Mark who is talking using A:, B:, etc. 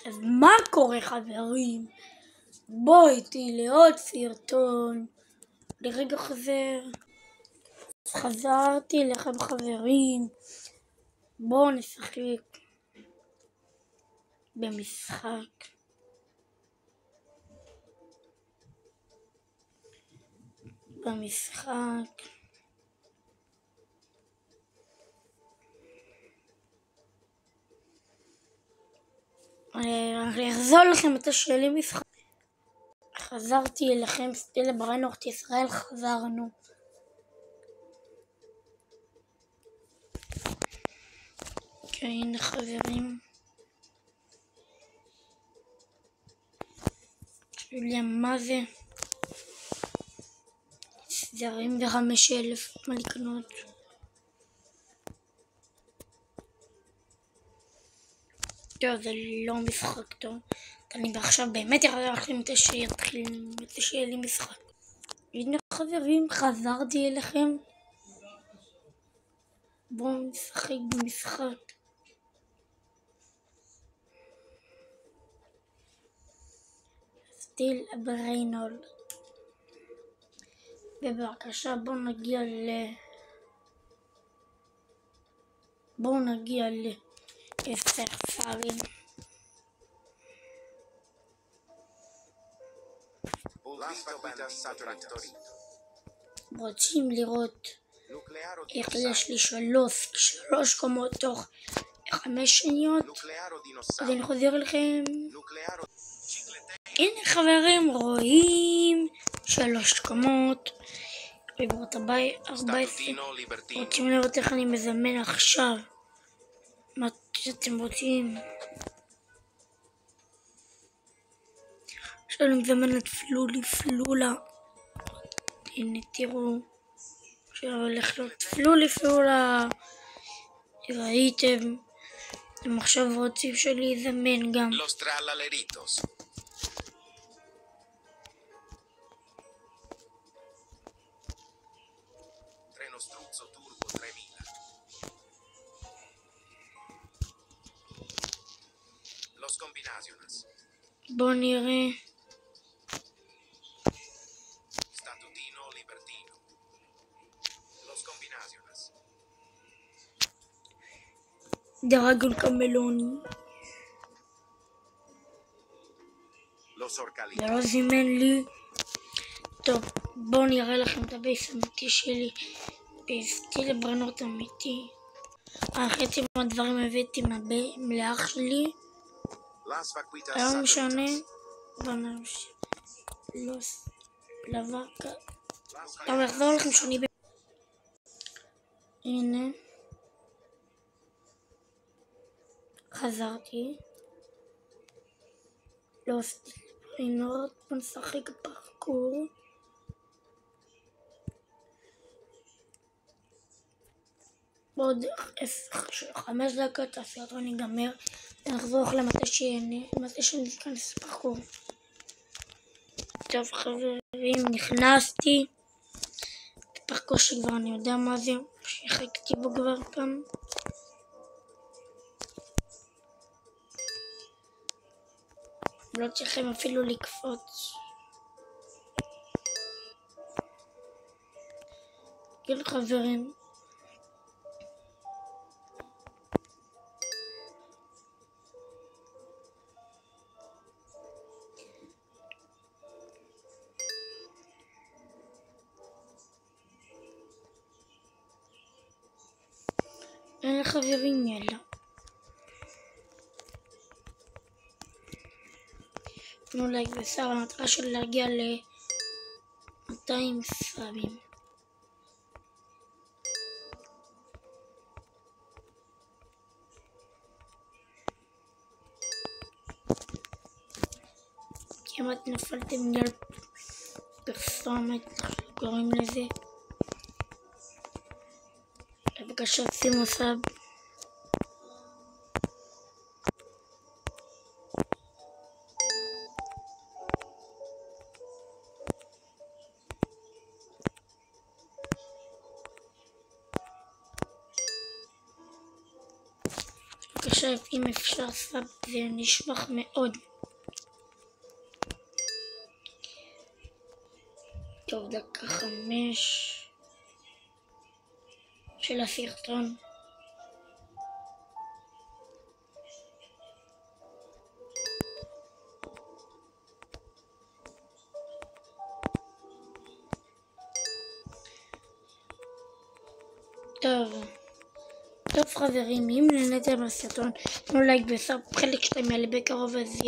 A: אז מה קורה חברים? בואו איתי לעוד סרטון. לרגע חזר. חזרתי לכם חברים. בואו נשחק במשחק. אני אחזור לכם את השאלה משחק. חזרתי אליכם, סטילה ברנורט ישראל, חזרנו. הנה חברים. שואלים מה זה? 45,000 מה לקנות. טוב, זה לא משחק טוב. אני עכשיו באמת אראה לכם את שיהיה לי משחק. הנה חברים, חזרתי אליכם. בואו נשחק במשחק. סטיל ברנורט. ובבקשה בואו נגיע ל10 פעמים. רוצים לראות איך יש לי 3 קומות תוך 5 שניות? אז אני חוזר לכם. הנה חברים, רואים 3 קומות. עברות 14. רוצים לראות איך אני מזמן עכשיו? מה שאתם רוצים? עכשיו אני מזמן את פלולה. הנה תראו שהולך להיות פלולה. ראיתם? הם עכשיו רוצים שלי יזמן גם. בואו נראה. דרגון קמלוני. זה לא זימן לי. טוב, בואו נראה לכם את הבייס אמיתי שלי. בסטיל ברנורט אמיתי. חצי מהדברים הבאתי לאח שלי. לא משנה. אני אחזור לכם שאני הנה. חזרתי. לא סטיל ברנורט. בוא נשחק פרקור. בעוד 5 דקות הסרטון ייגמר. נחזור למתי שניכנס פרקור. טוב חברים, נכנסתי פרקור שכבר אני יודע מה זה, שחקתי בו כבר פעם. לא צריכים אפילו לקפוץ. כן חברים, חברים יאללה. תנו לייק וסאב, המטרה של להגיע ל200 סאבים. כמעט נפלתם בגלל פרסומת, קוראים לזה. בבקשה שימו סאב. עכשיו אם אפשר סאב זה נשמח מאוד. טוב, דקה 5 של הסרטון. טוב חברים, אם נהניתם מהסרטון תנו לייק וסאב, חלק 2 יעלה בקרוב אז